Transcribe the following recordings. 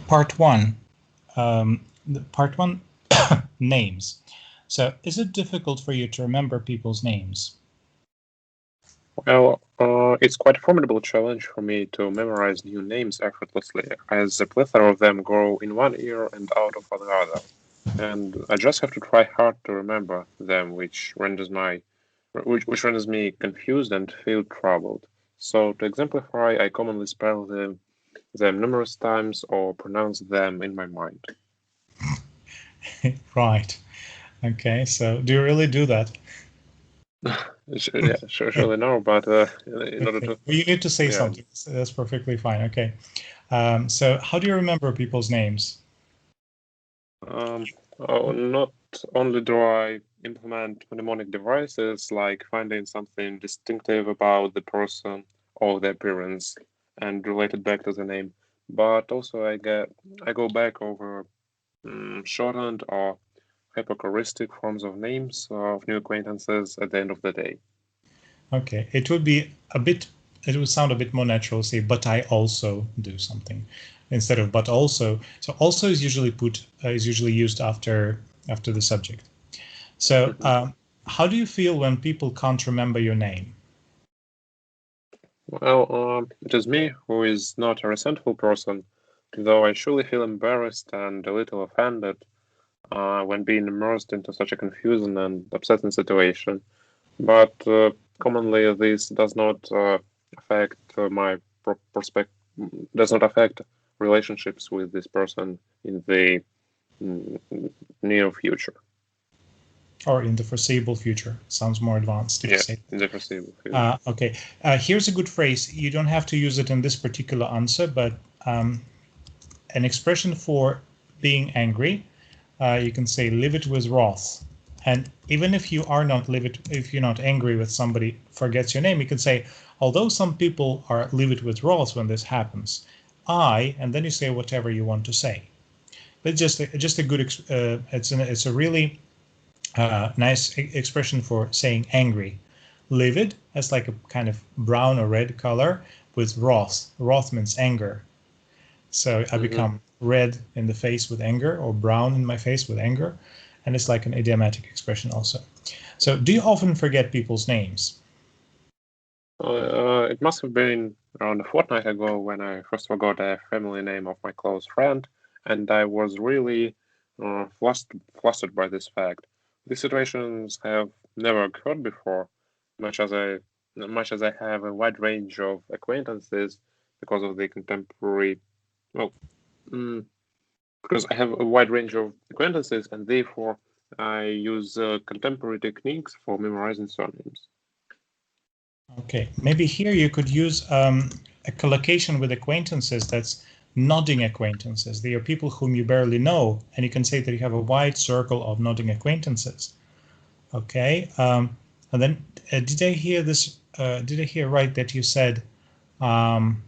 Part one. Part one, names. So is it difficult for you to remember people's names? Well, it's quite a formidable challenge for me to memorize new names effortlessly, as a plethora of them grow in one ear and out of the other. And I just have to try hard to remember them, which renders me confused and feel troubled. So to exemplify, I commonly spell them numerous times or pronounce them in my mind. Right. Okay, so do you really do that? Yeah, surely no, but in order Okay, to, well, you need to say yeah, something. That's perfectly fine. Okay. So how do you remember people's names? not only do I implement mnemonic devices like finding something distinctive about the person or the appearance and relate it back to the name, but also I go back over shortened or hyperchoristic forms of names of new acquaintances at the end of the day. Okay, it would be a bit, it would sound a bit more natural, say, but I also do something instead of but also. So also is usually used after the subject. So how do you feel when people can't remember your name? Well, it is me who is not a resentful person, though I surely feel embarrassed and a little offended when being immersed into such a confusing and upsetting situation. But commonly, this does not affect my prospect, does not affect relationships with this person in the mm, near future. Or in the foreseeable future? Sounds more advanced if you Yeah, say. in the foreseeable future. Okay, here's a good phrase. You don't have to use it in this particular answer, but an expression for being angry, you can say live it with wrath. And even if you are not if you're not angry with somebody forgets your name, you can say, although some people are live it with wrath when this happens, and then you say whatever you want to say. But just a good, it's a really nice expression for saying angry. Livid as like a kind of brown or red color with wrath. Wrath means anger. So I Mm-hmm. become red in the face with anger or brown in my face with anger. And it's like an idiomatic expression also. So do you often forget people's names? It must have been around a fortnight ago when I first forgot a family name of my close friend, and I was really flustered by this fact. These situations have never occurred before, much as I much as I have a wide range of acquaintances because of the contemporary well, mm, because I have a wide range of acquaintances, and therefore I use contemporary techniques for memorizing surnames. Okay, maybe here you could use a collocation with acquaintances that's nodding acquaintances. They are people whom you barely know, and you can say that you have a wide circle of nodding acquaintances. Okay, and then did I hear this? Did I hear right that you said um,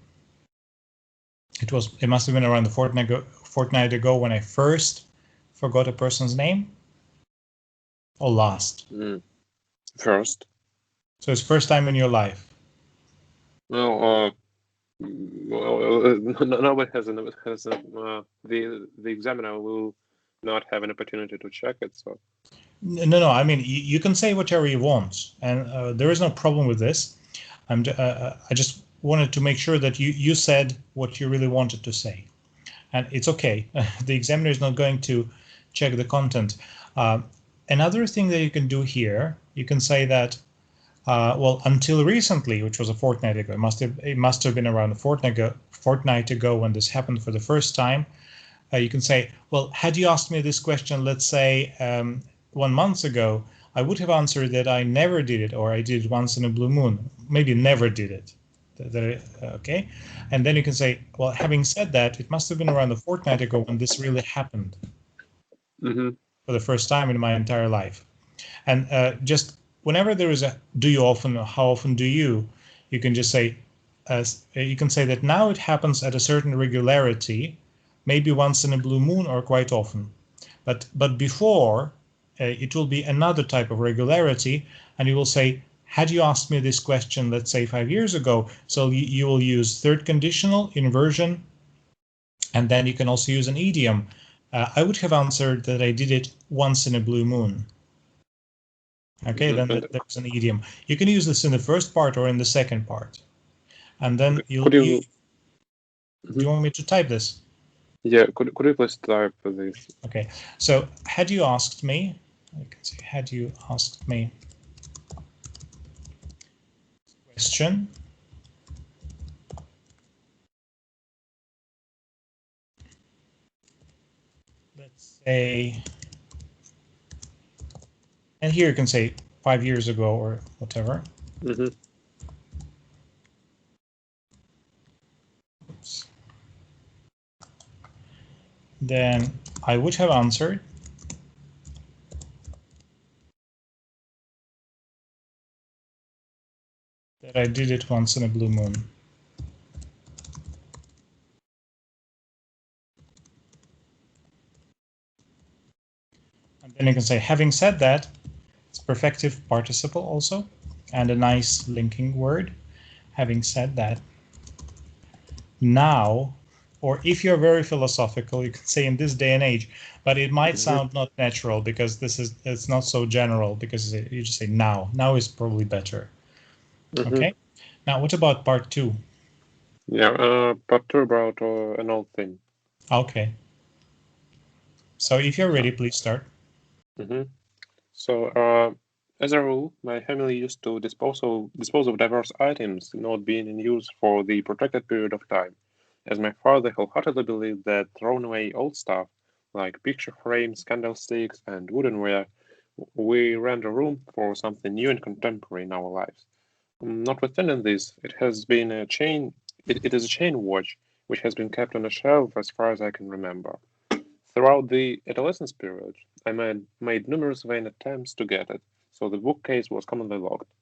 it must have been around the fortnight ago when I first forgot a person's name or last? Mm. First, So it's first time in your life. well, nobody the examiner will not have an opportunity to check it. So No. I mean, you can say whatever you want, and there is no problem with this. I just wanted to make sure that you said what you really wanted to say, and it's okay. The examiner is not going to check the content. Uh, Another thing that you can do here, you can say that well, until recently, which was a fortnight ago, it must have been around a fortnight ago when this happened for the first time. You can say, well, had you asked me this question, let's say 1 month ago, I would have answered that I never did it, or I did it once in a blue moon. Maybe never did it. Okay, and then you can say, well, having said that, it must have been around a fortnight ago when this really happened hmm for the first time in my entire life. And just whenever there is a do you often, or how often do you can just say, you can say that now it happens at a certain regularity, maybe once in a blue moon or quite often. But before, it will be another type of regularity, and you will say, had you asked me this question, let's say 5 years ago, so you will use third conditional, inversion, And then you can also use an idiom. I would have answered that I did it once in a blue moon. Okay, then there's an idiom. You can use this in the first part or in the second part. And then could you? Do you want me to type this? Yeah, could you please type this? Okay, so had you asked me, I can say, had you asked me question, let's say, and here you can say 5 years ago or whatever. Mm-hmm. Oops. Then I would have answered that I did it once in a blue moon. And then you can say, having said that, it's perfective participle also, and a nice linking word. Having said that, now, or if you're very philosophical, you can say in this day and age, but it might sound not natural because it's not so general, because you just say now. Now is probably better. Okay. Now, what about part 2? Yeah, part 2 about an old thing. Okay. So if you're ready, please start. So, as a rule, my family used to dispose of diverse items not being in use for the protracted period of time, as my father wholeheartedly believed that thrown away old stuff, like picture frames, candlesticks, and woodenware, we render room for something new and contemporary in our lives. Notwithstanding this, it has been a chain. It is a chain watch which has been kept on a shelf as far as I can remember. Throughout the adolescence period, I made numerous vain attempts to get it, so the bookcase was commonly locked.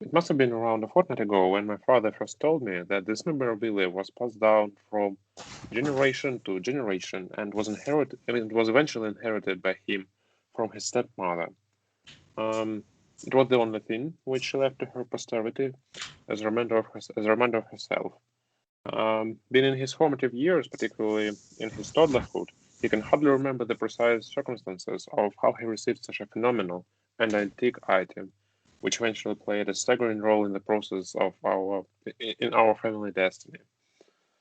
It must have been around a fortnight ago when my father first told me that this memorabilia was passed down from generation to generation and was eventually inherited by him from his stepmother. It was the only thing which she left to her posterity as a reminder of herself. Being in his formative years, particularly in his toddlerhood, he can hardly remember the precise circumstances of how he received such a phenomenal and antique item, which eventually played a staggering role in the process of our family destiny.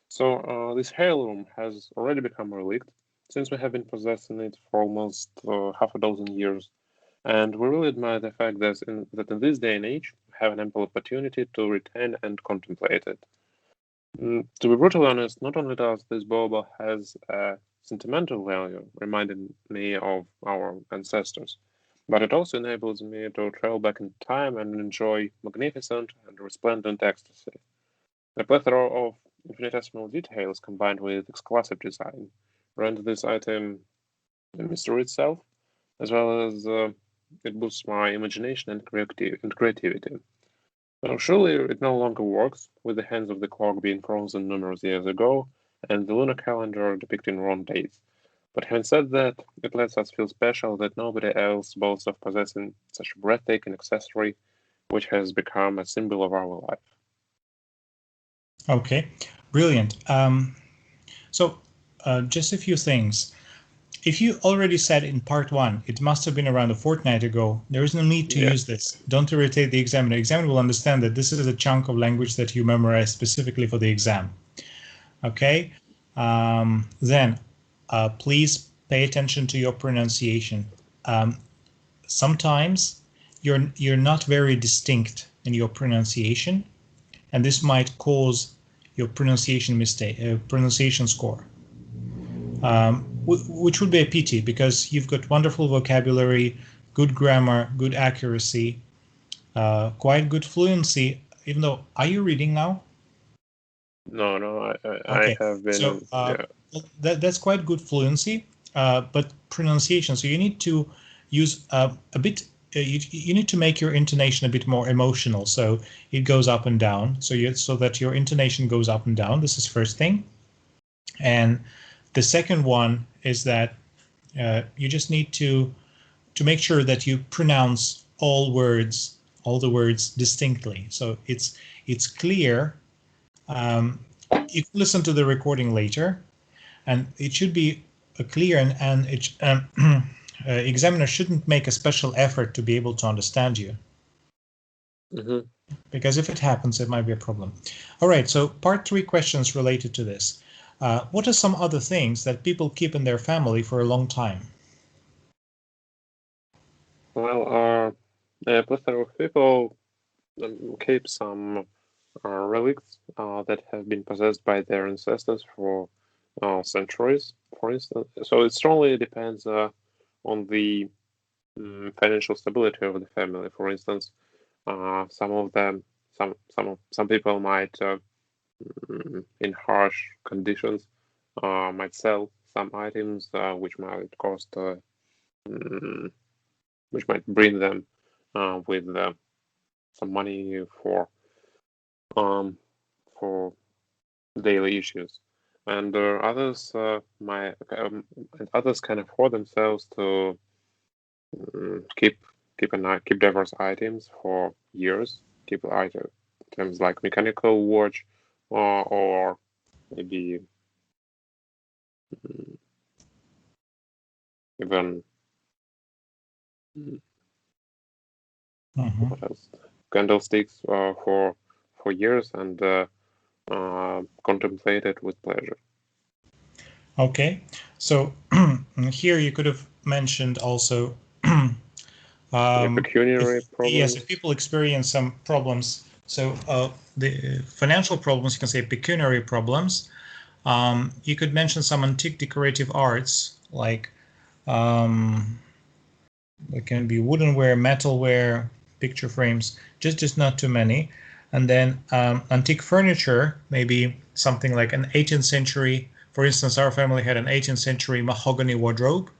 So this heirloom has already become a relic, since we have been possessing it for almost half a dozen years, and we really admire the fact that in this day and age we have an ample opportunity to retain and contemplate it. To be brutally honest, not only does this bauble has a sentimental value, reminding me of our ancestors, but it also enables me to travel back in time and enjoy magnificent and resplendent ecstasy. The plethora of infinitesimal details combined with exclusive design render this item a mystery itself, as well as it boosts my imagination and creativity. Surely it no longer works, with the hands of the clock being frozen numerous years ago and the lunar calendar depicting wrong dates. But having said that, it lets us feel special that nobody else boasts of possessing such a breathtaking accessory, which has become a symbol of our life. Okay, brilliant. So just a few things. If you already said in part 1, it must have been around a fortnight ago, there is no need to use this. Don't irritate the examiner. The examiner will understand that this is a chunk of language that you memorize specifically for the exam. Okay? Then, please pay attention to your pronunciation. Sometimes you're not very distinct in your pronunciation, and this might cause your pronunciation score. Which would be a pity because you've got wonderful vocabulary, good grammar, good accuracy, quite good fluency. Even though, are you reading now? No, Okay, I have been. so that's quite good fluency, but pronunciation. So you need to use a bit. You need to make your intonation a bit more emotional, so it goes up and down. So that your intonation goes up and down. This is first thing, and the second one is that you just need to make sure that you pronounce all the words distinctly. So it's clear you can listen to the recording later, and it should be clear, and examiner shouldn't make a special effort to be able to understand you. Mm-hmm. Because if it happens, it might be a problem. All right, so part 3 questions related to this. What are some other things that people keep in their family for a long time? Well, a plethora of people keep some relics that have been possessed by their ancestors for centuries, for instance. So it strongly depends on the financial stability of the family. For instance, some of them, some people might, in harsh conditions, might sell some items which might cost, mm, which might bring them with some money um, for daily issues, and others can afford themselves to keep diverse items for years. Keep items like mechanical watch, or maybe mm, even what else? Candlesticks for years, and contemplate it with pleasure. Okay, so here you could have mentioned also Pecuniary yes, if problems. people experience some problems, so the financial problems, you can say pecuniary problems. You could mention some antique decorative arts, like it can be woodenware, metalware, picture frames, just not too many. And then antique furniture, maybe something like an 18th century. For instance, our family had an 18th century mahogany wardrobe.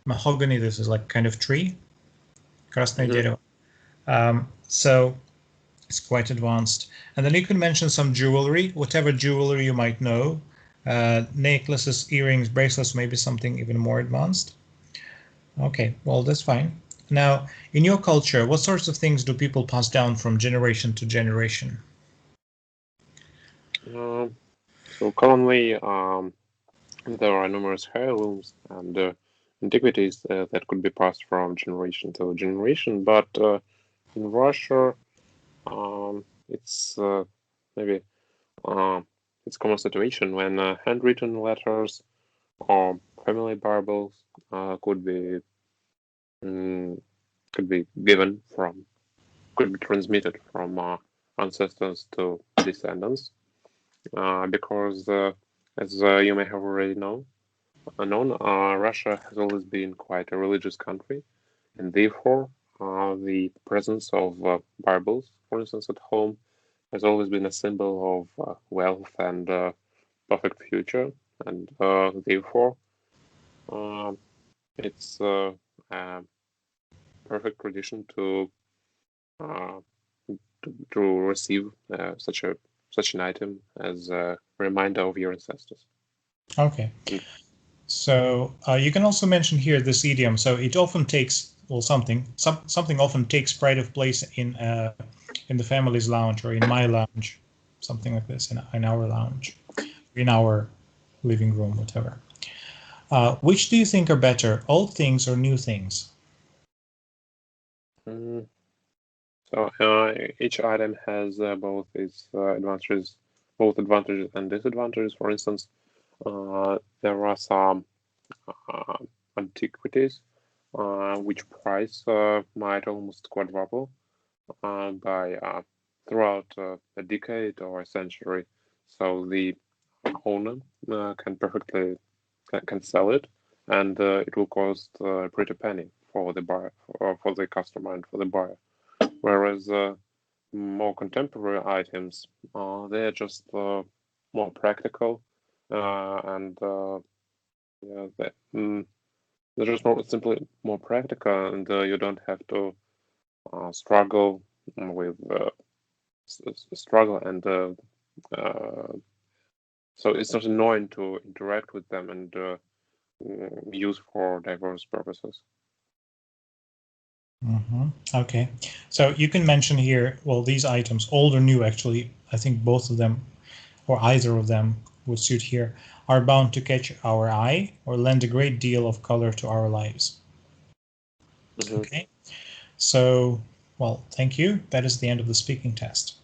Mahogany, this is like kind of tree. Красное Mm-hmm. дерево. So it's quite advanced. And then you can mention some jewelry, whatever jewelry you might know. Necklaces, earrings, bracelets, maybe something even more advanced. Okay, well, that's fine. Now, in your culture, what sorts of things do people pass down from generation to generation? So commonly, there are numerous heirlooms and antiquities that could be passed from generation to generation, but in Russia, it's maybe it's a common situation when handwritten letters or family Bibles could be mm, given from could be transmitted from ancestors to descendants, because as you may have already known, Russia has always been quite a religious country, and therefore the presence of Bibles, for instance, at home, has always been a symbol of wealth and perfect future, and therefore uh, it's a perfect tradition uh, to receive such an item as a reminder of your ancestors. Okay, And, so you can also mention here this idiom. So it often takes, well, something often takes pride of place in the family's lounge or in my lounge, something like this in our lounge, in our living room, whatever. Which do you think are better, old things or new things? mm, So each item has both advantages and disadvantages. For instance, there are some uh, antiquities which price might almost quadruple by throughout a decade or a century. So the owner can perfectly can sell it, and it will cost a pretty penny for the buyer, for the customer, and for the buyer. Whereas more contemporary items, they're just more practical, and yeah, they're just simply more practical, and you don't have to struggle with struggle, and so it's not annoying to interact with them and use for diverse purposes. Okay, so you can mention here, well, these items, old or new, actually, I think both of them or either of them would suit here, are bound to catch our eye or lend a great deal of color to our lives. Okay, so, well, thank you. That is the end of the speaking test.